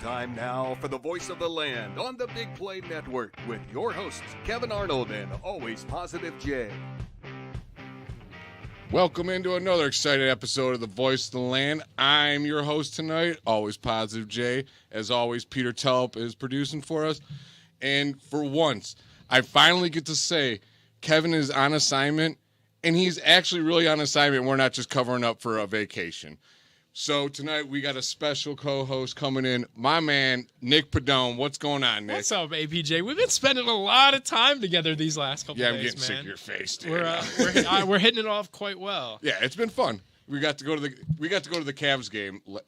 Time now for the voice of the land on the Big Play Network with your hosts, Kevin Arnold and Always Positive Jay. Welcome into another exciting episode of the Voice of the Land. I'm your host tonight, Always Positive Jay. As always, Peter Tulp is producing for us. And for once, I finally get to say Kevin is on assignment, and he's actually really on assignment. We're not just covering up for a vacation. So tonight we got a special co-host coming in, my man, Nick Padone. What's going on, Nick? What's up, APJ? We've been spending a lot of time together these last couple days, I'm getting man. sick of your face, dude. We're hitting it off quite well. Yeah, it's been fun. We got to go to the Cavs game. What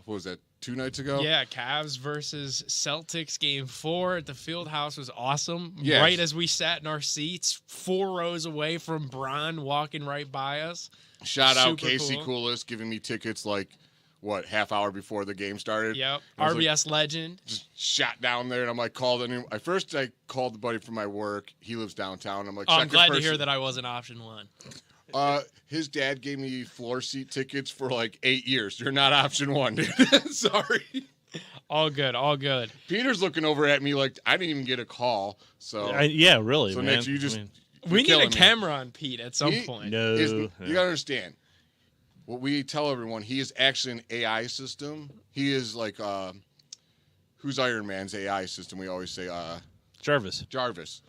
was that? 2 nights ago? Yeah, Cavs versus Celtics game 4 at the field house was awesome. Yes. Right as we sat in our seats, 4 rows away from Bron walking right by us. Shout out Super Casey cool. Coolis giving me tickets half hour before the game started. Yep. I was RBS legend. just shot down there, and I'm like, called him. I called the buddy from my work. He lives downtown. I'm like, I'm glad to hear that I wasn't option 1. His dad gave me floor seat tickets for 8 years. You're not option 1, dude. Sorry. All good, all good. Peter's looking over at me like I didn't even get a call. So yeah, really, so man. Nick, you just We need a killing me. camera on Pete at some point. No. You gotta understand. What we tell everyone, he is actually an AI system. He is like who's Iron Man's AI system? We always say Jarvis. Jarvis.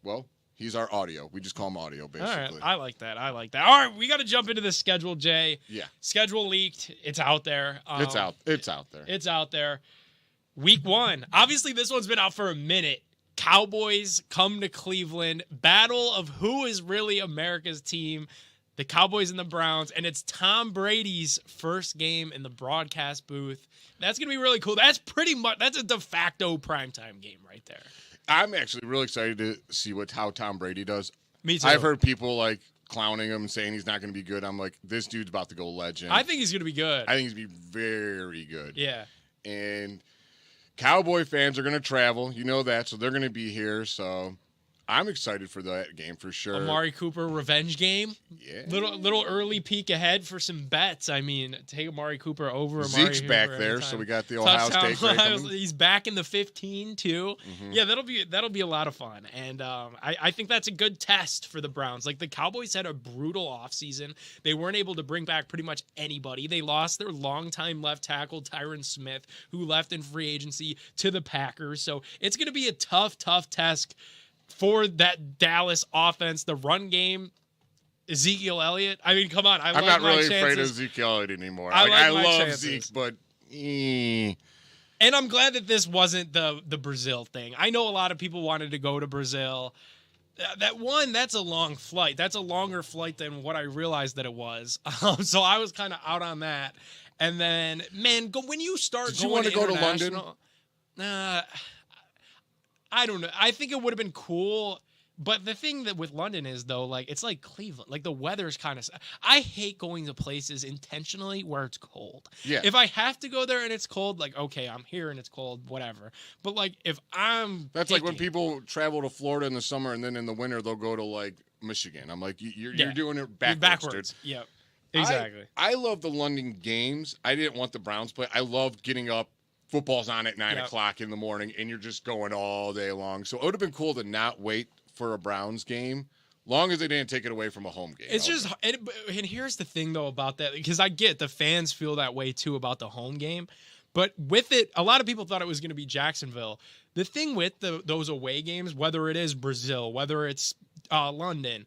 Well, he's our audio. We just call him audio, All basically. right, I like that. All right, we got to jump into the schedule, Jay. Yeah. Schedule leaked. It's out there. It's out there. It's out there. Week 1. Obviously, this one's been out for a minute. Cowboys come to Cleveland. Battle of who is really America's team. The Cowboys and the Browns. And it's Tom Brady's first game in the broadcast booth. That's going to be really cool. That's a de facto primetime game right there. I'm actually really excited to see how Tom Brady does. Me too. I've heard people clowning him, saying he's not going to be good. I'm like, this dude's about to go legend. I think he's going to be good. I think he's going to be very good. Yeah. And Cowboy fans are going to travel. You know that. So they're going to be here. So I'm excited for that game for sure. Amari Cooper revenge game. Yeah. Little early peek ahead for some bets. I mean, take Amari Cooper over Amari Zeke's Cooper back every there, time. so we got the Ohio Touchdown. State great coming. He's back in the 15 too. Mm-hmm. Yeah, that'll be a lot of fun, and I think that's a good test for the Browns. Like the Cowboys had a brutal offseason. They weren't able to bring back pretty much anybody. They lost their longtime left tackle Tyron Smith, who left in free agency to the Packers. So it's going to be a tough test for that Dallas offense. The run game. Ezekiel Elliott. I mean, come on. I'm not really afraid of Ezekiel Elliott anymore. I love Zeke, but And I'm glad that this wasn't the Brazil thing. I know a lot of people wanted to go to Brazil. That's a long flight. That's a longer flight than what I realized that it was. So I was kind of out on that. And then, man, when you start Did you going want to go to London? I don't know. I think it would have been cool. But the thing that with London is, though, it's like Cleveland. Like, the weather's kind of... I hate going to places intentionally where it's cold. Yeah. If I have to go there and it's cold, okay, I'm here and it's cold, whatever. But, if I'm That's like when people travel to Florida in the summer and then in the winter they'll go to, Michigan. I'm like, you're doing it backwards. Dude. Yep. Exactly. I love the London games. I didn't want the Browns play. I love getting up. Football's on at 9 o'clock in the morning, and you're just going all day long. So it would have been cool to not wait for a Browns game, long as they didn't take it away from a home game. It's just, and here's the thing, though, about that, because I get the fans feel that way, too, about the home game. But with it, a lot of people thought it was going to be Jacksonville. The thing with those away games, whether it is Brazil, whether it's London,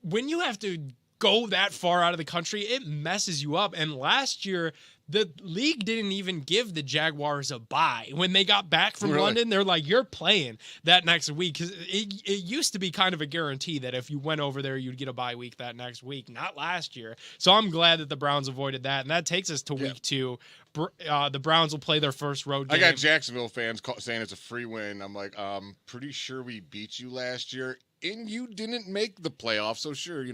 when you have to go that far out of the country, it messes you up. And last year, the league didn't even give the Jaguars a bye. When they got back from London, they're like, you're playing that next week. Because it used to be kind of a guarantee that if you went over there, you'd get a bye week that next week. Not last year. So I'm glad that the Browns avoided that. And that takes us to week 2. The Browns will play their first road game. I got Jacksonville fans saying it's a free win. I'm like, pretty sure we beat you last year, and you didn't make the playoffs. So sure,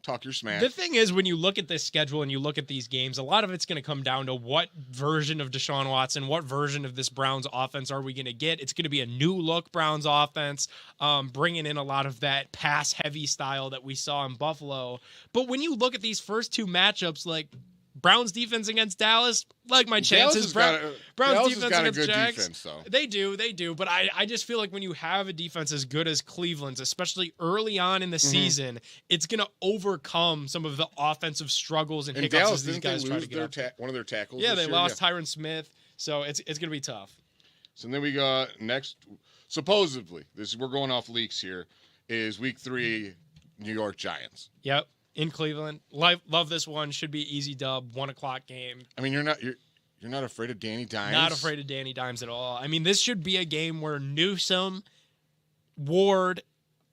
talk your smack. The thing is, when you look at this schedule and you look at these games, a lot of it's going to come down to what version of Deshaun Watson, what version of this Browns offense are we going to get? It's going to be a new look Browns offense, bringing in a lot of that pass heavy style that we saw in Buffalo. But when you look at these first 2 matchups, Browns defense against Dallas, like my Dallas chances. Browns Defense has got a against good Jags. defense, though. They do. But I just feel like when you have a defense as good as Cleveland's, especially early on in the season, it's going to overcome some of the offensive struggles and hiccups Dallas, as these guys try to get up. one of their tackles. Yeah, this they year? lost Tyron Smith, so it's going to be tough. So then we got next. Supposedly, we're going off leaks here. Is Week 3 New York Giants? Yep, in Cleveland. Love this one. Should be easy dub. 1:00 game. I mean, you're not afraid of Danny Dimes. Not afraid of Danny Dimes at all. I mean, this should be a game where Newsome, Ward,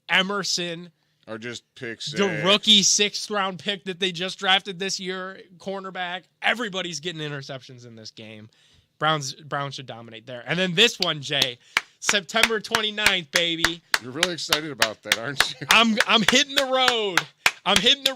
Emerson, or just pick six. the rookie 6th round pick that they just drafted this year, cornerback. Everybody's getting interceptions in this game. Browns should dominate there. And then this one, Jay, September 29th, baby. You're really excited about that, aren't you? I'm hitting the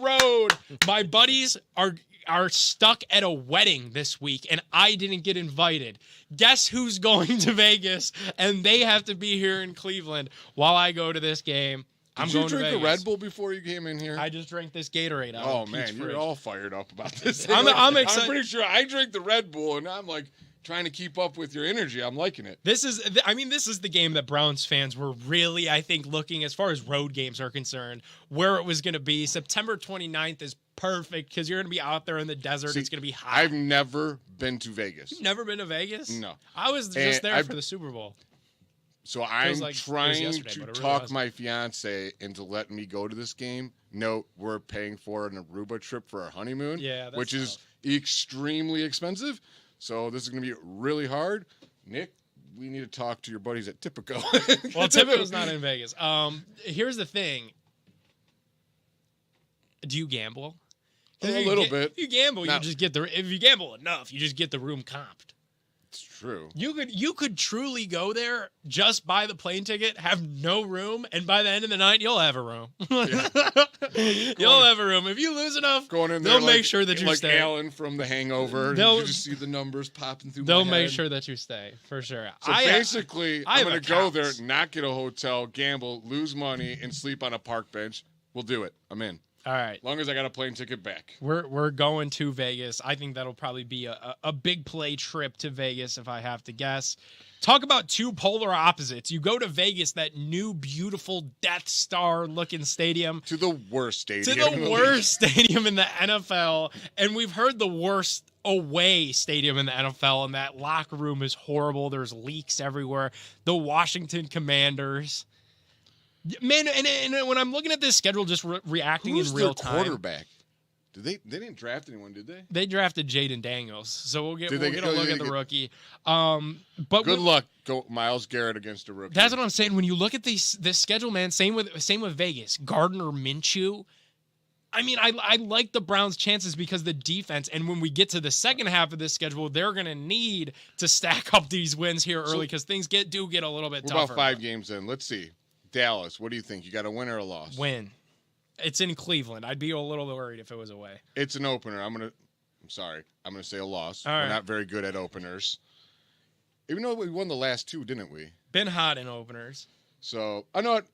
road. My buddies are stuck at a wedding this week, and I didn't get invited. Guess who's going to Vegas? And they have to be here in Cleveland while I go to this game. Did you drink a Red Bull before you came in here? I just drank this Gatorade. Oh man, you're all fired up about this. I'm excited. I'm pretty sure I drank the Red Bull, and I'm like trying to keep up with your energy. I'm liking it. This is the game that Browns fans were really, I think, looking, as far as road games are concerned, where it was going to be. September 29th is perfect because you're going to be out there in the desert. It's going to be hot. I've never been to Vegas. You've never been to Vegas? No. I was just there for the Super Bowl. So I'm like trying to really talk wasn't. my fiance into letting me go to this game. No, we're paying for an Aruba trip for our honeymoon, which is extremely expensive. So this is going to be really hard. Nick, we need to talk to your buddies at Tipico. Well, Tipico's not in Vegas. Here's the thing. Do you gamble? A little bit. If you gamble, you just get if you gamble enough, you just get the room comped. It's true. You could truly go there, just buy the plane ticket, have no room, and by the end of the night, you'll have a room. You'll have a room. If you lose enough, going in there, they'll make sure that you stay. Like Alan from The Hangover. You just see the numbers popping through. They'll make sure that you stay for sure. So basically, I'm going to go there, not get a hotel, gamble, lose money, and sleep on a park bench. We'll do it. I'm in. All right. As long as I got a plane ticket back. We're going to Vegas. I think that'll probably be a big play trip to Vegas if I have to guess. Talk about two polar opposites. You go to Vegas, that new beautiful Death Star looking stadium. To the worst stadium. To the worst stadium in the NFL. And we've heard the worst away stadium in the NFL, and that locker room is horrible. There's leaks everywhere. The Washington Commanders. Man, and when I'm looking at this schedule, just reacting in real time. Who's their quarterback? They didn't draft anyone, did they? They drafted Jaden Daniels, so we'll get a look at the rookie. But good luck, go Myles Garrett against a rookie. That's what I'm saying. When you look at this schedule, man, same with Vegas. Gardner Minshew. I mean, I like the Browns' chances because the defense, and when we get to the second half of this schedule, they're going to need to stack up these wins here early because things do get a little bit tougher. We're about 5 games in. Let's see. Dallas, what do you think? You got a win or a loss? Win. It's in Cleveland. I'd be a little worried if it was away. It's an opener. I'm gonna say a loss. All We're right. not very good at openers. Even though we won the last 2, didn't we? Been hot in openers. So I know what.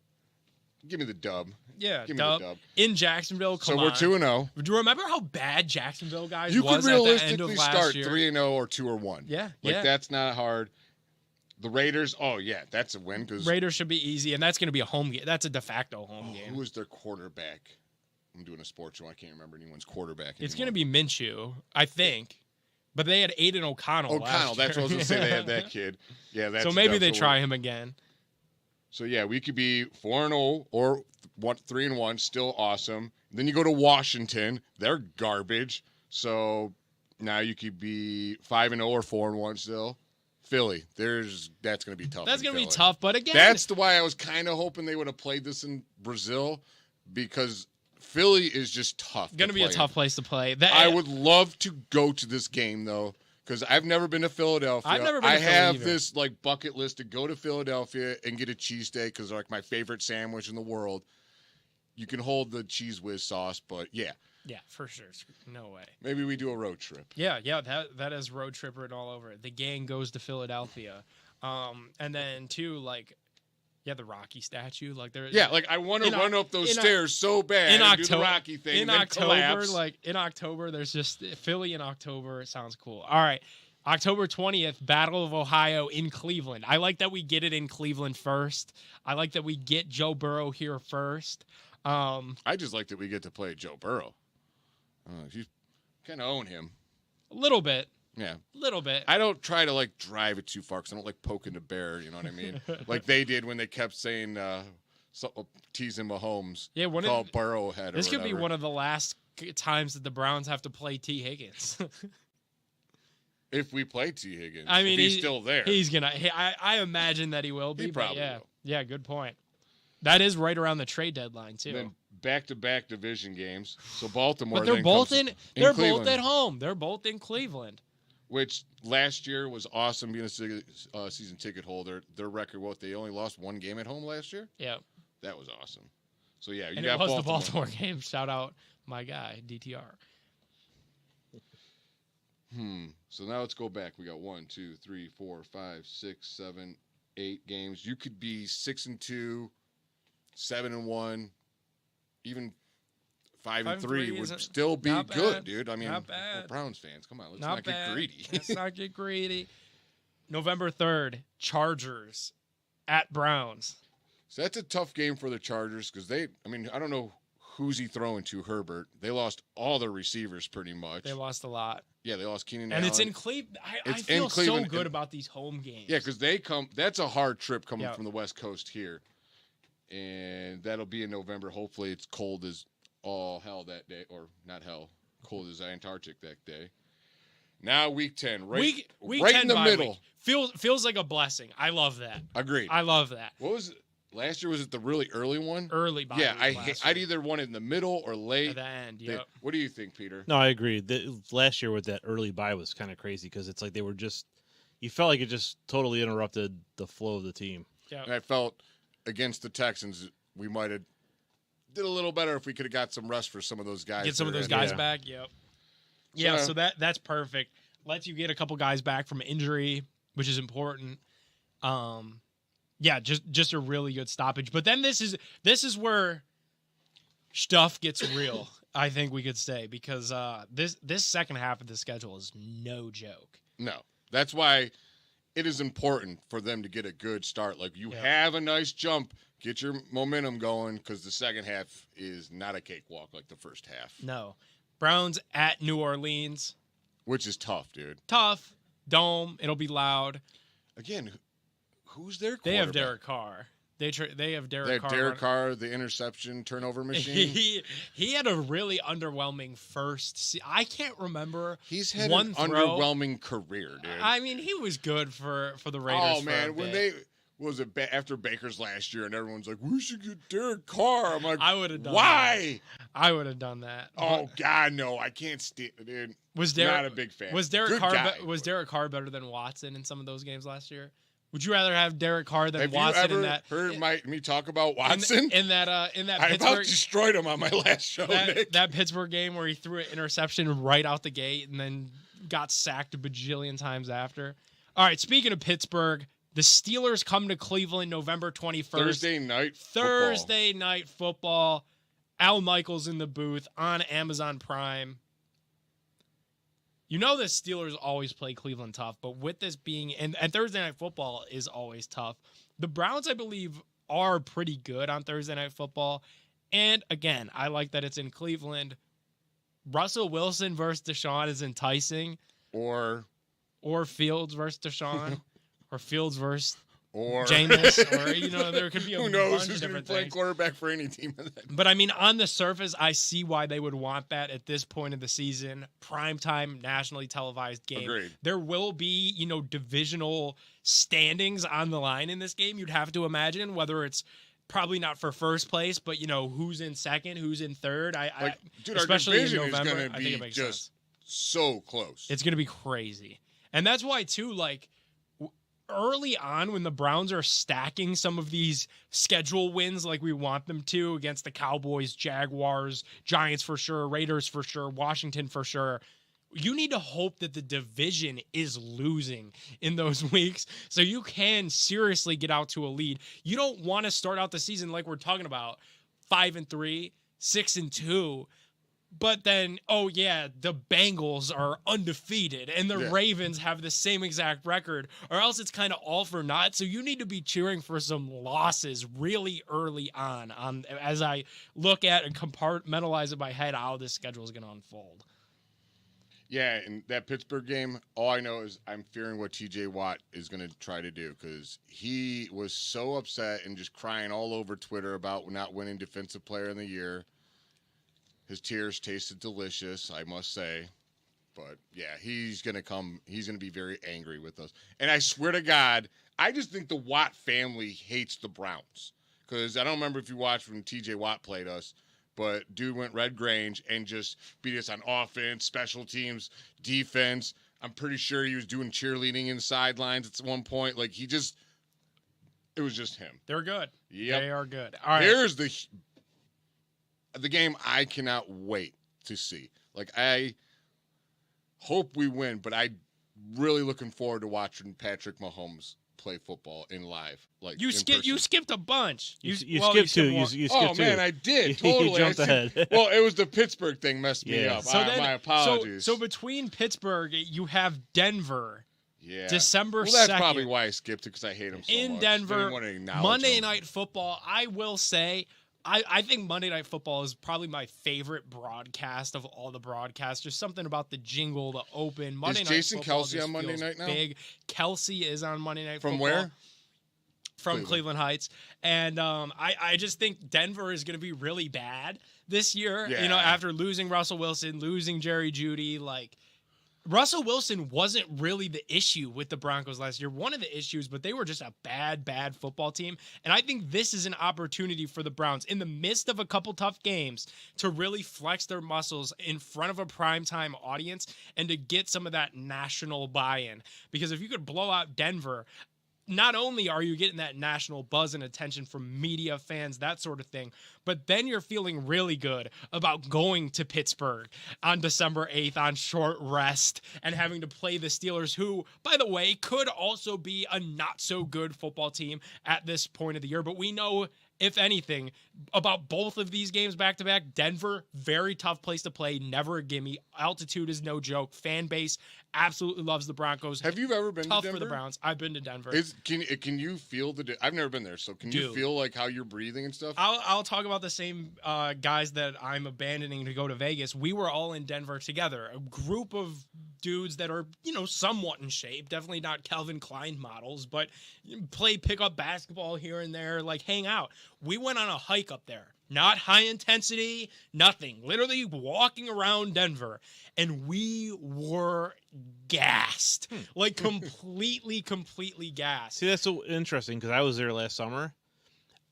Give me the dub. Yeah, give me the dub. In Jacksonville. So we're 2-0. Do you remember how bad Jacksonville guys you was could at the end of realistically last start year? 3-0 or 2-1. Yeah, That's not hard. The Raiders, that's a win because Raiders should be easy, and that's going to be a home game. That's a de facto home game. Who is their quarterback? I'm doing a sports show. I can't remember anyone's quarterback anymore. It's going to be Minshew, I think. But they had Aiden O'Connell last year. That's what I was going to say. They had that kid. Yeah, that's so maybe they try him again. So, yeah, we could be 4-0 or 3-1, still awesome. Then you go to Washington. They're garbage. So now you could be 5-0 or 4-1 still. Philly, that's going to be tough. That's going to be tough, but again, that's why I was kind of hoping they would have played this in Brazil because Philly is just tough. Going to be a tough place to play. I would love to go to this game though because I've never been to Philadelphia. I've never been to Philly have either. this like bucket list to go to Philadelphia and get a cheesesteak because they're like my favorite sandwich in the world. You can hold the cheese whiz sauce, but yeah. Yeah, for sure. No way. Maybe we do a road trip. Yeah, that is road trip written all over it. The gang goes to Philadelphia. And then, too, like, Yeah, the Rocky statue. Like there. Yeah, like I want to run up those stairs so bad in and do October, the Rocky thing in and then October, collapse. like in October, there's just Philly in October. It sounds cool. All right, October 20th, Battle of Ohio in Cleveland. I like that we get it in Cleveland first. I like that we get Joe Burrow here first. I just like that we get to play Joe Burrow. You kind of own him. A little bit. Yeah. A little bit. I don't try to like drive it too far because I don't like poking the bear. You know what I mean? Like they did when they kept saying, teasing Mahomes. Yeah, called Burrowhead. This could be one of the last times that the Browns have to play T. Higgins. If we play T. Higgins, I mean, if he's still there, he's gonna. I imagine that he will be. He probably yeah, will. Yeah, good point. That is right around the trade deadline too. And then back-to-back division games. So Baltimore. But they're both they're Cleveland, both at home. They're both in Cleveland. Which last year was awesome being a season ticket holder. Their record, they only lost one game at home last year? Yeah. That was awesome. So, yeah, you and got it was Baltimore. the Baltimore game. Shout out my guy, DTR. So now let's go back. We got 1, 2, 3, 4, 5, 6, 7, 8 games. You could be 6-2, 7-1, even 5-3 would still be good, dude. I mean, we're Browns fans. Come on, let's not get greedy. Let's not get greedy. November 3rd, Chargers at Browns. So that's a tough game for the Chargers because I don't know who's he throwing to, Herbert. They lost all their receivers pretty much. They lost a lot. Yeah, they lost Keenan And Allen. it's in Cleveland. I feel so good about these home games. Yeah, because that's a hard trip coming from the West Coast here. And that'll be in November. Hopefully it's cold as all hell that day. Or not hell. Cold as Antarctic that day. Now week 10. Week right 10 in the middle. Feels like a blessing. I love that. Agreed. I love that. What was it? Last year, was it the really early one? Early bye Yeah, week I'd either want it in the middle or late. At the end, yeah. What do you think, Peter? No, I agree. Last year with that early bye was kind of crazy because it's like they were you felt like it just totally interrupted the flow of the team. Yeah. And I felt against the Texans, we might have did a little better if we could have got some rest for some of those guys. Get some of those guys back, yep. Yeah, so that's perfect. Lets you get a couple guys back from injury, which is important. Yeah, just a really good stoppage. But then this is where stuff gets real, I think we could say, because this second half of the schedule is no joke. No. That's why it is important for them to get a good start. Like you have a nice jump, get your momentum going, because the second half is not a cakewalk like the first half. No. Browns at New Orleans. Which is tough, dude. Tough. Dome. It'll be loud. Again, who's their quarterback? They have Derek Carr. They have Derek Carr. Derek Carr, the interception turnover machine. He had a really underwhelming first. I can't remember. He's had one an throw. underwhelming career, dude. I mean, he was good for the Raiders. Oh man, when they after Baker's last year, and everyone's like, "We should get Derek Carr." I'm like, I would have done. Why? That. I would have done that. Oh God, no! I can't stand it, dude. Not a big fan. Was Derek Carr better than Watson in some of those games last year? Would you rather have Derek Carr than Watson? Have you in ever that? heard me talk about Watson? In that I Pittsburgh, about destroyed him on my last show. That Pittsburgh game where he threw an interception right out the gate and then got sacked a bajillion times after. All right, speaking of Pittsburgh, the Steelers come to Cleveland November 21st. Thursday night football. Al Michaels in the booth on Amazon Prime. You know the Steelers always play Cleveland tough, but with this being and Thursday night football is always tough. The Browns, I believe, are pretty good on Thursday night football. And again, I like that it's in Cleveland. Russell Wilson versus Deshaun is enticing. Or Fields versus Deshaun. Or Fields versus or Jameis, or there could be a who knows bunch who's of going to be different playing things. quarterback for any team. But I mean, on the surface, I see why they would want that at this point of the season. Primetime, nationally televised game. Agreed. There will be, divisional standings on the line in this game. You'd have to imagine, whether it's probably not for first place, but who's in second, who's in third. Dude, especially our division in November, is going to I think it be makes just sense. so close. It's going to be crazy, and that's why too. Early on, when the Browns are stacking some of these schedule wins like we want them to against the Cowboys, Jaguars, Giants for sure, Raiders for sure, Washington for sure, you need to hope that the division is losing in those weeks so you can seriously get out to a lead. You don't want to start out the season like we're talking about 5-3, 6-2. But then, oh yeah, the Bengals are undefeated and the Ravens have the same exact record, or else it's kind of all for naught. So you need to be cheering for some losses really early on as I look at and compartmentalize in my head how this schedule is going to unfold. Yeah, and that Pittsburgh game, all I know is I'm fearing what TJ Watt is going to try to do, because he was so upset and just crying all over Twitter about not winning Defensive Player of the Year. His tears tasted delicious, I must say. But, yeah, he's going to be very angry with us. And I swear to God, I just think the Watt family hates the Browns. Because I don't remember if you watched when TJ Watt played us, but dude went Red Grange and just beat us on offense, special teams, defense. I'm pretty sure he was doing cheerleading in the sidelines at one point. Like, it was just him. They're good. Yep. They are good. All right. Here's the game I cannot wait to see. Like, I hope we win, but I'm really looking forward to watching Patrick Mahomes play football in live. Like, you skipped a bunch. You skipped two. You skipped oh two. Man, I did totally. You jumped ahead. Well, it was the Pittsburgh thing messed me up. So my apologies. So between Pittsburgh, you have Denver. Yeah. December 2nd. Well, that's probably why I skipped it, because I hate him so much. In Denver, Monday him. Night Football. I will say, I think Monday Night Football is probably my favorite broadcast of all the broadcasts. There's something about the jingle, the open. Monday Is Night Jason Football Kelce on Monday night now? Big. Kelce is on Monday Night From Football. where? From Cleveland Heights. And I just think Denver is going to be really bad this year. Yeah. You know, after losing Russell Wilson, losing Jerry Jeudy, like, Russell Wilson wasn't really the issue with the Broncos last year. One of the issues, but they were just a bad football team. And I think this is an opportunity for the Browns in the midst of a couple tough games to really flex their muscles in front of a primetime audience and to get some of that national buy-in. Because if you could blow out Denver, not only are you getting that national buzz and attention from media, fans, that sort of thing, but then you're feeling really good about going to Pittsburgh on December 8th on short rest and having to play the Steelers, who, by the way, could also be a not-so-good football team at this point of the year. But we know, if anything, about both of these games back-to-back. Denver, very tough place to play, never a gimme. Altitude is no joke. Fan base absolutely loves the Broncos. Have you ever been to Denver? Tough for the Browns. I've been to Denver. Can you feel I've never been there, so can you feel like how you're breathing and stuff? I'll talk about the same guys that I'm abandoning to go to Vegas. We were all in Denver together, a group of dudes that are, somewhat in shape, definitely not Calvin Klein models, but play pickup basketball here and there, like hang out. We went on a hike up there. Not high intensity, nothing. Literally walking around Denver, and we were gassed. Like completely gassed. See, that's so interesting, because I was there last summer.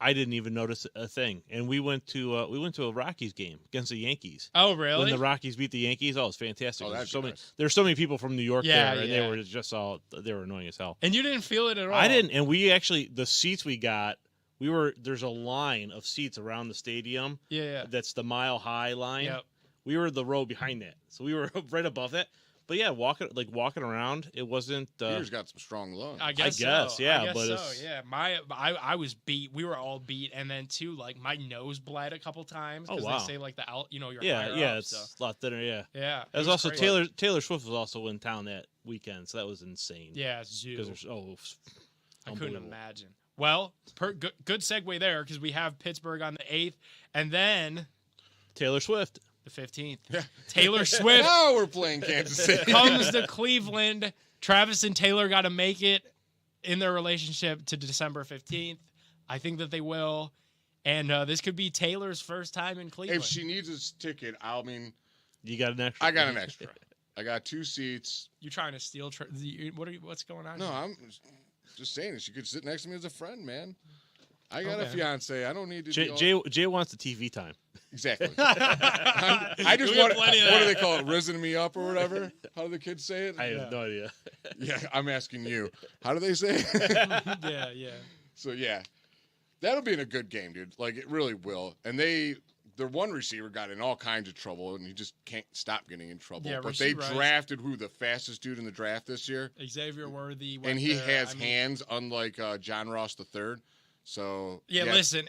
I didn't even notice a thing, and we went to a Rockies game against the Yankees. Oh, really? When the Rockies beat the Yankees, it was fantastic. Oh, There's so many people from New York there, and yeah. they were annoying as hell. And you didn't feel it at all. I didn't, and we actually, the seats we got, there's a line of seats around the stadium. Yeah. That's the Mile High line. Yep. We were the row behind that, so we were right above that. But yeah, walking around, it wasn't. Peter's got some strong lungs. I guess yeah. I was beat. We were all beat, and then too, like my nose bled a couple times because they say like you're higher up, it's so. a lot thinner. Yeah. It was also crazy. Taylor Swift was also in town that weekend, so that was insane. Yeah, zoo. I couldn't imagine. Well, good segue there, because we have Pittsburgh on the 8th, and then Taylor Swift. The 15th. Yeah. Taylor Swift. Now we're playing Kansas City. Comes to Cleveland. Travis and Taylor got to make it in their relationship to December 15th. I think that they will. And this could be Taylor's first time in Cleveland. If she needs a ticket, you got an extra. I got an extra. I got 2 seats. You trying to steal? What's going on? No, here? I'm just saying. She could sit next to me as a friend, man. I got a fiance. I don't need to. Jay wants the TV time. Exactly. I just want. What do they call it? Risen me up or whatever? How do the kids say it? I have no idea. Yeah, I'm asking you. How do they say it? Yeah. So yeah, that'll be in a good game, dude. Like it really will. And their one receiver got in all kinds of trouble, and he just can't stop getting in trouble. Yeah, but they Rasheed Rice. drafted the fastest dude in the draft this year, Xavier Worthy, and he has hands, unlike John Ross III. So yeah, listen.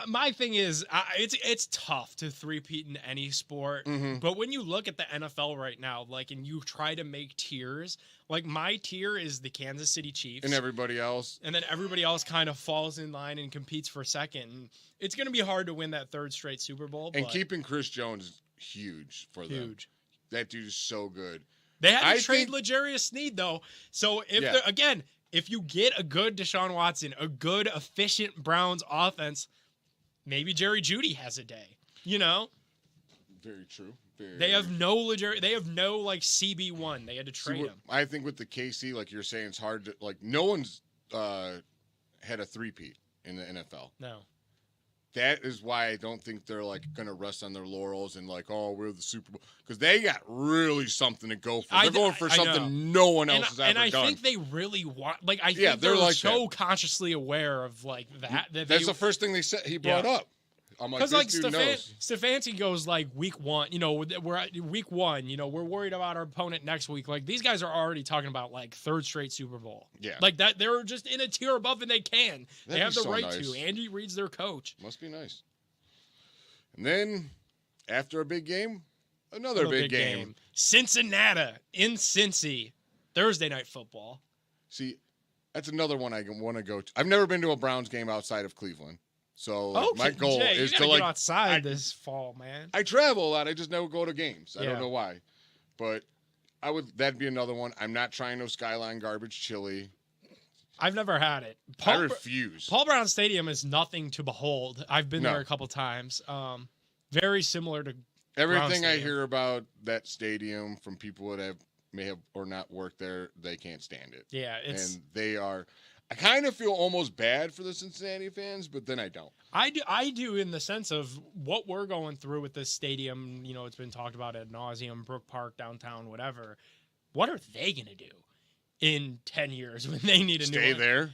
My thing is, it's tough to three-peat in any sport. Mhm. But when you look at the NFL right now, like, and you try to make tiers, like my tier is the Kansas City Chiefs, and everybody else, and then everybody else kind of falls in line and competes for second. And it's going to be hard to win that third straight Super Bowl. And but keeping Chris Jones is huge for them. huge. That dude is so good. They had to I trade think- L'Jarius Sneed though. So if Yeah. they're again. If you get a good Deshaun Watson, a good, efficient Browns offense, maybe Jerry Jeudy has a day. You know, Very true. they have no like CB1. They had to trade him. I think with the KC, like you're saying, it's hard to no one's had a three-peat in the NFL. No, That is why I don't think they're gonna rest on their laurels and we're the Super Bowl, because they got really something to go for. They're going for I something no one else has ever and I done. think they really want. Like I Yeah, think they're they're like so that. consciously aware of that That's the first thing he brought up. I'm like, because this dude knows. Stefanski goes week one. We're at week one. We're worried about our opponent next week. Like these guys are already talking about third straight Super Bowl. Yeah. Like that. They're just in a tier above, and they can. They That'd have be the so right nice. to. Andy Reid's their coach. Must be nice. And then, after a big game, another big game. Cincinnati in Cincy, Thursday night football. See, that's another one I want to go to. I've never been to a Browns game outside of Cleveland. So my goal Jay, is you to gotta get outside this fall, man. I travel a lot. I just never go to games. I Yeah. don't know why. But that'd be another one. I'm not trying no Skyline garbage chili. I've never had it. I refuse. Paul Brown Stadium is nothing to behold. I've been No. there a couple times. Very similar to Everything I Stadium. hear about that stadium from people that may have or not worked there, they can't stand it. yeah. It's And they are. I kind of feel almost bad for the Cincinnati fans, but then I don't. I do in the sense of what we're going through with this stadium. It's been talked about ad nauseum, Brook Park, downtown, whatever. What are they gonna do in 10 years when they need a new Stay one? there.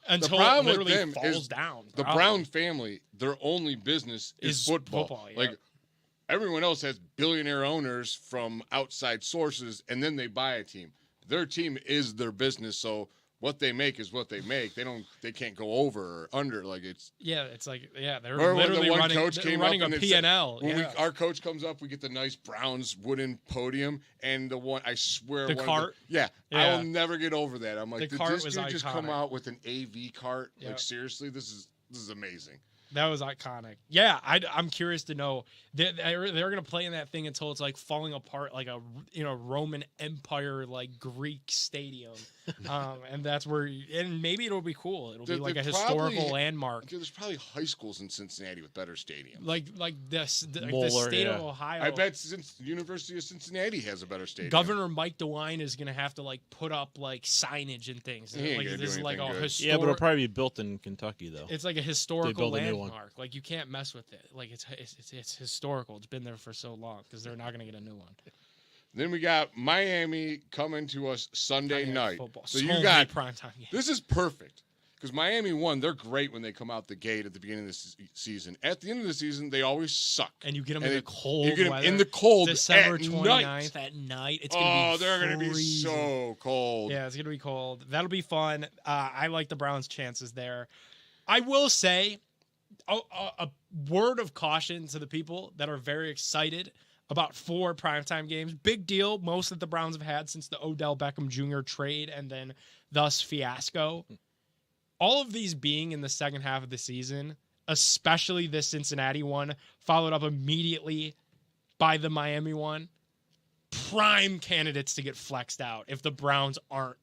Until problem it with literally them falls is down. The probably. Brown family, their only business is football. yeah. Everyone else has billionaire owners from outside sources, and then they buy a team. Their team is their business, so what they make is what they make. They can't go over or under. Yeah, it's they're Remember when literally the one running, coach they're came running up a and P&L. when our coach comes up, we get the nice Browns wooden podium, and the one I swear, The one cart? Of the, yeah, I Yeah. will never get over that. I'm like, The did cart this was dude just come iconic. out with an AV cart? Yep. Seriously, this is amazing. That was iconic. Yeah, I'm curious to know. They're going to play in that thing until it's falling apart like a Roman Empire Greek stadium, and that's where. And maybe it'll be cool. It'll be They a probably- historical landmark, There's probably high schools in Cincinnati with better stadiums. like the state Moeller, of Ohio. I bet since University of Cincinnati has a better stadium. Governor Mike DeWine is going to have to put up signage and things. He ain't gonna This do is anything a good. historic. Yeah, but it'll probably be built in Kentucky though. It's like a historical build a new one. landmark. You can't mess with it. It's historical. It's been there for so long because they're not going to get a new one. Then we got Miami coming to us Sunday night. Football. So many you got primetime games. this is perfect because Miami won. They're great when they come out the gate at the beginning of the season. At the end of the season, they always suck. And you get them And in the cold You get them weather. in the cold December at 29th night. at night. It's going to be they're going to be freezing. so cold. Yeah, it's going to be cold. That'll be fun. I like the Browns' chances there. I will say a word of caution to the people that are very excited about 4 primetime games. Big deal. Most that the Browns have had since the Odell Beckham Jr. trade and then thus fiasco. All of these being in the second half of the season, especially this Cincinnati one, followed up immediately by the Miami one. Prime candidates to get flexed out if the Browns aren't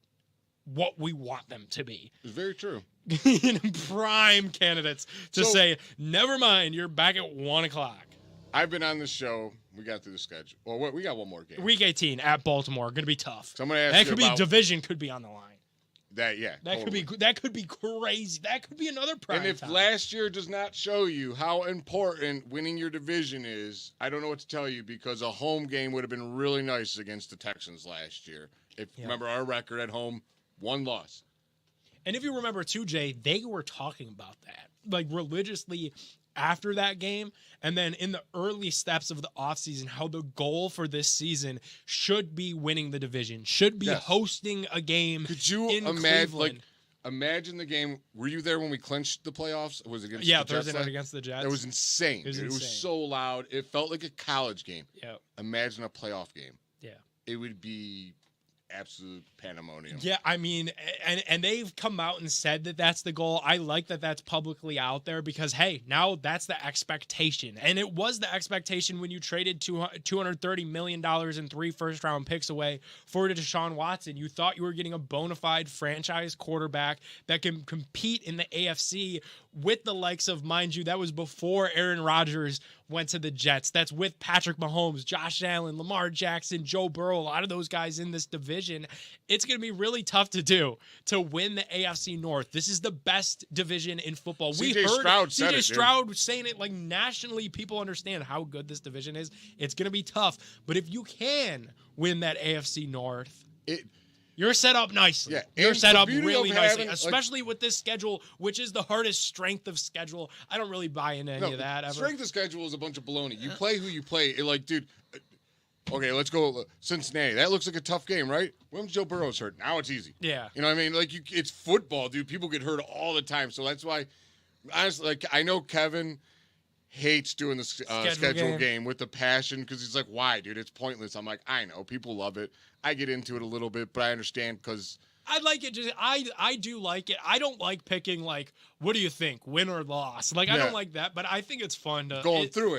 what we want them to be. It's very true. Prime candidates to say, never mind, you're back at 1 o'clock. I've been on this show. We got through the schedule. Well, we got one more game. Week 18 at Baltimore, going to be tough. So I'm going to ask That you could be about division could be on the line. that. Yeah, That totally. could be crazy. That could be another prime And if time. last year does not show you how important winning your division is, I don't know what to tell you because a home game would have been really nice against the Texans last year. Remember our record at home, 1 loss. And if you remember too, Jay, they were talking about that religiously after that game, and then in the early steps of the offseason, how the goal for this season should be winning the division, should be hosting a game. Could you in imagine, Cleveland. imagine the game? Were you there when we clinched the playoffs? Was it against the Thursday Jets? night against the Jets. It was insane. It was so loud. It felt like a college game. Yeah. Imagine a playoff game. Yeah. It would be absolute pandemonium. Yeah, I mean, and they've come out and said that that's the goal. I like that that's publicly out there because, hey, now that's the expectation. And it was the expectation when you traded $230 million and 3 first-round picks away for Deshaun Watson. You thought you were getting a bona fide franchise quarterback that can compete in the AFC with the likes of, mind you, that was before Aaron Rodgers went to the Jets. That's with Patrick Mahomes, Josh Allen, Lamar Jackson, Joe Burrow, a lot of those guys in this division. It's going to be really tough to do to win the AFC North. This is the best division in football. CJ Stroud said it, CJ Stroud was saying it like nationally. People understand how good this division is. It's going to be tough. But if you can win that AFC North, you're set up nicely. Yeah, you're set up beauty really of nicely, having, especially with this schedule, which is the hardest strength of schedule. I don't really buy into any of that ever. Strength of schedule is a bunch of baloney. You play who you play. Dude, okay, let's go Cincinnati. That looks like a tough game, right? When's Joe Burrow's hurt? Now it's easy. Yeah. You know what I mean? It's football, dude. People get hurt all the time. So that's why, honestly, I know Kevin hates doing the schedule game with the passion because he's like, why, dude? It's pointless. I'm like, I know. People love it. I get into it a little bit, but I understand because I like it. I do like it. I don't like picking what do you think, win or loss? I don't like that, but I think it's fun to going through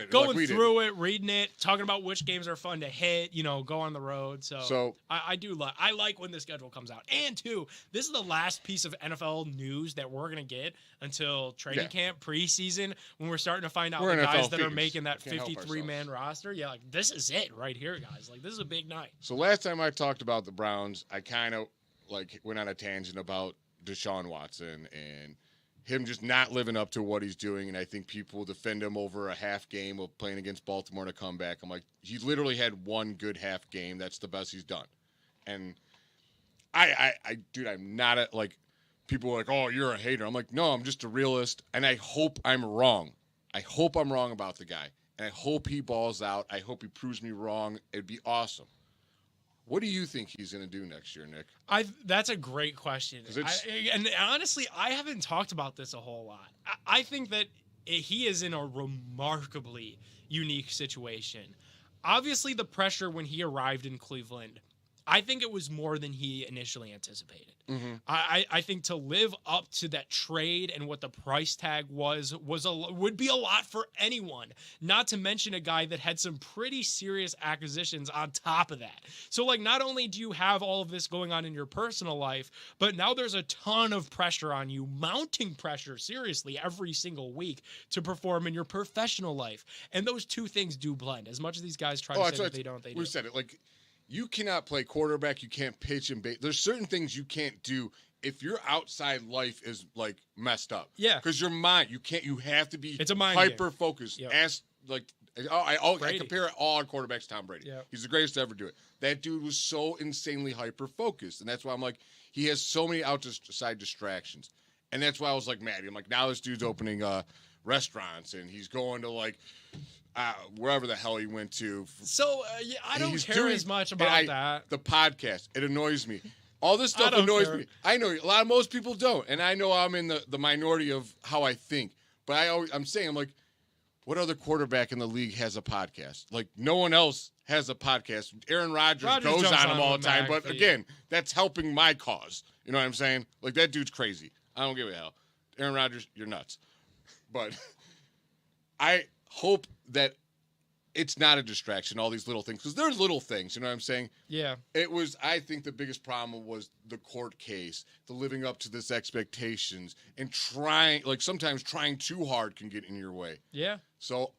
it, reading it, talking about which games are fun to hit. Go on the road. So I do like. I like when the schedule comes out. And two, this is the last piece of NFL news that we're gonna get until training camp, preseason, when we're starting to find out the guys that are making that 53-man roster. Yeah, this is it right here, guys. This is a big night. So last time I talked about the Browns, I kind of went on a tangent about Deshaun Watson and him just not living up to what he's doing, and I think people defend him over a half game of playing against Baltimore in a comeback. I'm like, he literally had one good half game. That's the best he's done. And dude, I'm not people are like, oh, you're a hater. I'm like, no, I'm just a realist, and I hope I'm wrong. I hope I'm wrong about the guy, and I hope he balls out. I hope he proves me wrong. It'd be awesome. What do you think he's going to do next year, Nick? That's a great question. And honestly, I haven't talked about this a whole lot. I think that he is in a remarkably unique situation. Obviously, the pressure when he arrived in Cleveland, I think it was more than he initially anticipated. Mm-hmm. I think to live up to that trade and what the price tag would be a lot for anyone, not to mention a guy that had some pretty serious acquisitions on top of that. So not only do you have all of this going on in your personal life, but now there's a ton of pressure on you, mounting pressure seriously every single week to perform in your professional life. And those two things do blend. As much as these guys try to say that they don't, they do. We said it you cannot play quarterback. You can't pitch and bait. There's certain things you can't do if your outside life is messed up. Yeah. Because your mind, you have to be it's a mind hyper focused. Yep. I compare all quarterbacks to Tom Brady. Yep. He's the greatest to ever do it. That dude was so insanely hyper focused, and that's why I'm like, he has so many outside distractions, and that's why I was mad. I'm like, now this dude's opening restaurants, and he's going to wherever the hell he went to. So I don't care as much about that. The podcast, it annoys me. All this stuff annoys me. I know most people don't, and I know I'm in the minority of how I think. But I'm saying, what other quarterback in the league has a podcast? No one else has a podcast. Aaron Rodgers goes on them all the time, but again, that's helping my cause. You know what I'm saying? That dude's crazy. I don't give a hell. Aaron Rodgers, you're nuts. But I hope that it's not a distraction, all these little things, because they're little things, you know what I'm saying? Yeah. I think the biggest problem was the court case, the living up to this expectations, and sometimes trying too hard can get in your way. Yeah. So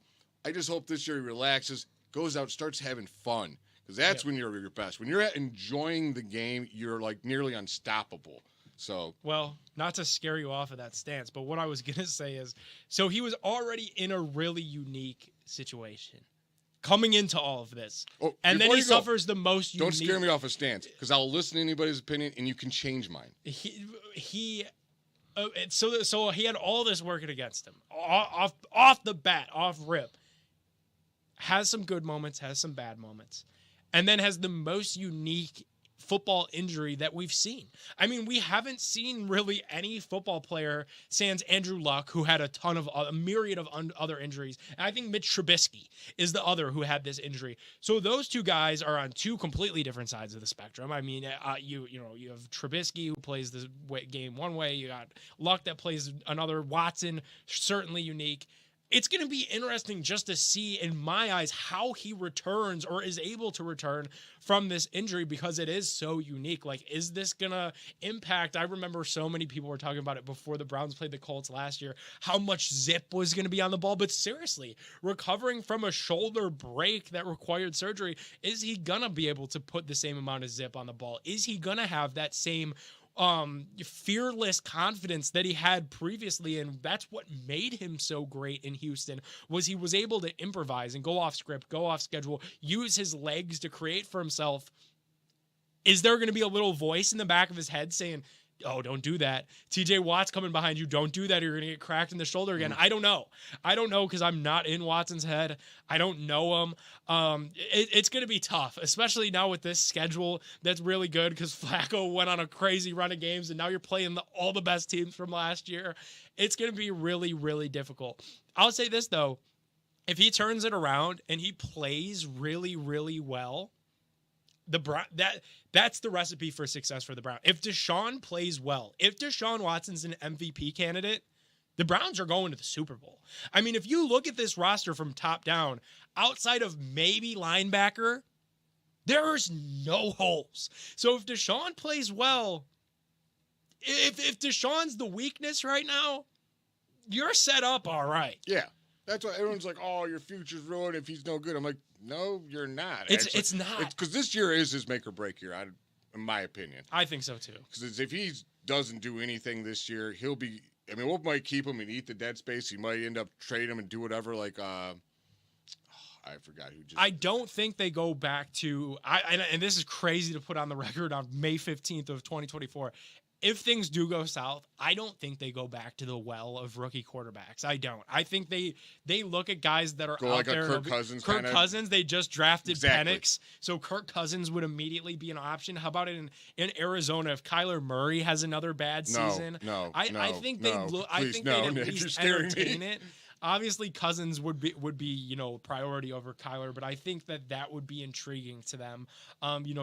I just hope this year he relaxes, goes out, starts having fun, because that's when you're at your best. When you're enjoying the game, you're nearly unstoppable. So, well, not to scare you off of that stance, but what I was going to say is, so he was already in a really unique situation coming into all of this. Oh, and then he suffers the most unique. Don't scare me off a stance, because I'll listen to anybody's opinion, and you can change mine. He So he had all this working against him off the bat, off rip. Has some good moments, has some bad moments, and then has the most unique football injury that we've seen. I mean, we haven't seen really any football player sans Andrew Luck who had a myriad of other injuries. And I think Mitch Trubisky is the other who had this injury. So those two guys are on two completely different sides of the spectrum. I mean, you have Trubisky who plays this game one way. You got Luck that plays another. Watson, certainly unique. It's going to be interesting just to see, in my eyes, how he returns or is able to return from this injury because it is so unique. Like, is this going to impact? I remember so many people were talking about it before the Browns played the Colts last year, how much zip was going to be on the ball. But seriously, recovering from a shoulder break that required surgery, is he going to be able to put the same amount of zip on the ball? Is he going to have that same fearless confidence that he had previously? And that's what made him so great in Houston, was he was able to improvise and go off script, go off schedule, use his legs to create for himself. Is there going to be a little voice in the back of his head saying, oh, don't do that? TJ Watt's coming behind you. Don't do that, or you're going to get cracked in the shoulder again. I don't know because I'm not in Watson's head. I don't know him. It's going to be tough, especially now with this schedule that's really good because Flacco went on a crazy run of games, and now you're playing all the best teams from last year. It's going to be really, really difficult. I'll say this, though. If he turns it around and he plays really, really well, that's the recipe for success for the Browns. If Deshaun plays well, if Deshaun Watson's an MVP candidate, the Browns are going to the Super Bowl. I mean, if you look at this roster from top down, outside of maybe linebacker, there's no holes. So if Deshaun plays well, if Deshaun's the weakness right now, you're set up all right. Yeah. That's why everyone's like, oh, your future's ruined if he's no good. I'm like, no, you're not. It's not. Because this year is his make or break year, in my opinion. I think so, too. Because if he doesn't do anything this year, he'll be – I mean, we might keep him and eat the dead space. He might end up trading him and do whatever. Like, I forgot who just – I don't think they go back to – and this is crazy to put on the record on May 15th of 2024. If things do go south, I don't think they go back to the well of rookie quarterbacks. I don't. I think they look at guys that are go out like there. A Kirk Cousins. Kirk Cousins, they just drafted exactly. Penix, so Kirk Cousins would immediately be an option. How about in Arizona if Kyler Murray has another bad season? I think they'd at least entertain it. Obviously, Cousins would be priority over Kyler, but I think that would be intriguing to them.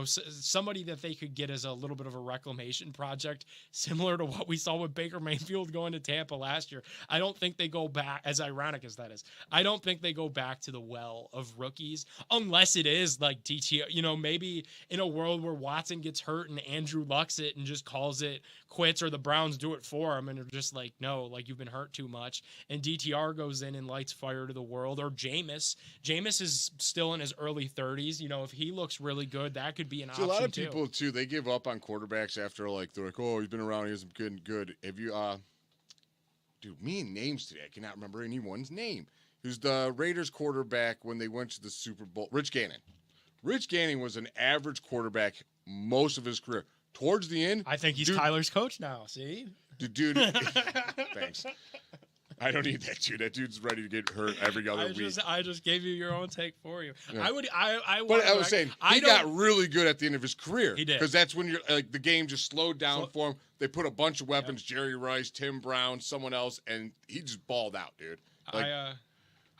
Somebody that they could get as a little bit of a reclamation project, similar to what we saw with Baker Mayfield going to Tampa last year. I don't think they go back, as ironic as that is. I don't think they go back to the well of rookies unless it is like DT. Maybe in a world where Watson gets hurt and Andrew Luck's it and just calls it quits, or the Browns do it for him and they're just like, no, like you've been hurt too much, and DTR goes in and lights fire to the world, or Jameis is still in his early 30s. If he looks really good, that could be an option. A lot of people too, they give up on quarterbacks after they're like, oh, he's been around, he isn't good. Have you dude, me and names today, I cannot remember anyone's name. Who's the Raiders quarterback when they went to the Super Bowl? Rich Gannon. Rich Gannon was an average quarterback most of his career. Towards the end, I think he's Kyler's coach now. See, dude. Thanks. I don't need that dude. That dude's ready to get hurt every other week. I just gave you your own take for you. Yeah. I was saying he got really good at the end of his career. He did, because that's when you're like the game just slowed down for him. They put a bunch of weapons: Jerry Rice, Tim Brown, someone else, and he just balled out, dude.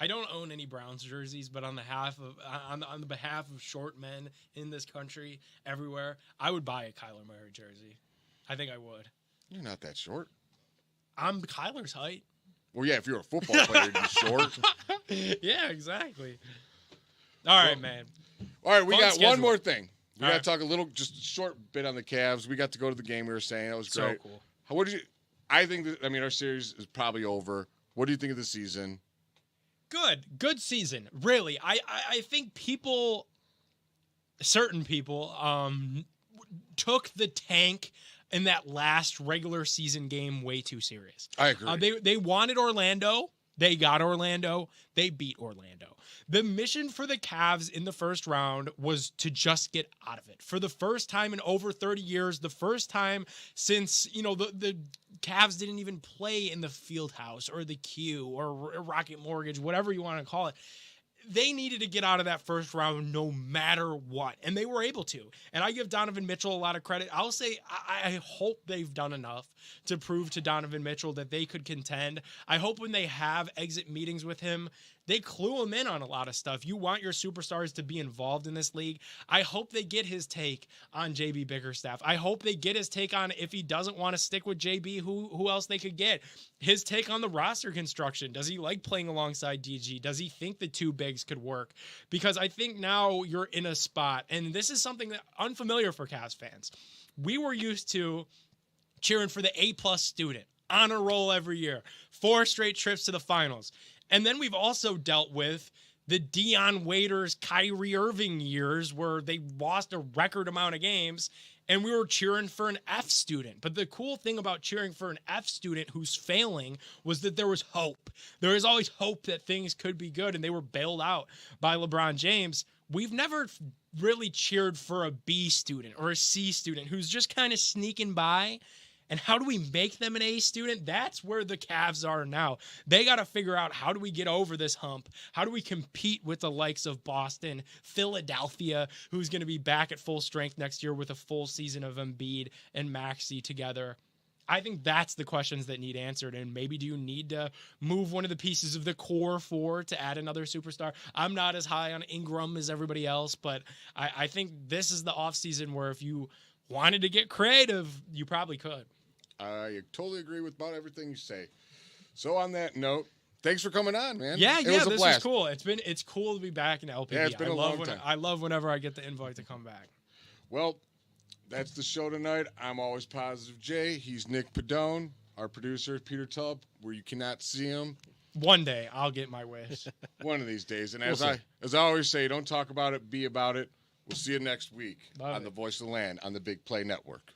I don't own any Browns jerseys, but on the behalf of short men in this country, everywhere, I would buy a Kyler Murray jersey. I think I would. You're not that short. I'm Kyler's height. Well, yeah, if you're a football player, you'd be short. Yeah, exactly. All right, man. All right, we got schedule. one more thing. We got to right. talk just a short bit on the Cavs. We got to go to the game we were saying. That was great. So cool. What did you? I think our series is probably over. What do you think of the season? Good season. Really, I think certain people, took the tank in that last regular season game way too serious. I agree. They wanted Orlando. They got Orlando. They beat Orlando. The mission for the Cavs in the first round was to just get out of it. For the first time in over 30 years, the first time since, the Cavs didn't even play in the Field House or the Q or Rocket Mortgage, whatever you want to call it. They needed to get out of that first round no matter what, and they were able to. And I give Donovan Mitchell a lot of credit. I'll say I hope they've done enough to prove to Donovan Mitchell that they could contend. I hope when they have exit meetings with him, they clue him in on a lot of stuff. You want your superstars to be involved in this league. I hope they get his take on JB Bickerstaff. I hope they get his take on if he doesn't want to stick with JB, who else they could get. His take on the roster construction. Does he like playing alongside DG? Does he think the two bigs could work? Because I think now you're in a spot, and this is something that unfamiliar for Cavs fans. We were used to cheering for the A-plus student, on a roll every year, 4 straight trips to the finals. And then we've also dealt with the Dion Waiters, Kyrie Irving years where they lost a record amount of games and we were cheering for an F student. But the cool thing about cheering for an F student who's failing was that there was hope. There was always hope that things could be good, and they were bailed out by LeBron James. We've never really cheered for a B student or a C student who's just kind of sneaking by. And how do we make them an A student? That's where the Cavs are now. They got to figure out, how do we get over this hump? How do we compete with the likes of Boston, Philadelphia, who's going to be back at full strength next year with a full season of Embiid and Maxey together? I think that's the questions that need answered. And maybe do you need to move one of the pieces of the core 4 to add another superstar? I'm not as high on Ingram as everybody else, but I think this is the offseason where if you wanted to get creative, you probably could. I totally agree with about everything you say. So on that note, thanks for coming on, man. Yeah, it was a this blast. is cool. It's cool to be back in LPB. Yeah, it's been a long time. I love whenever I get the invite to come back. Well, that's the show tonight. I'm always Positive Jay. He's Nick Padone, our producer, Peter Tubb, where you cannot see him. One day I'll get my wish. One of these days. And We'll as I always say, don't talk about it, be about it. We'll see you next week Love on it. The Voice of the Land on the Big Play Network.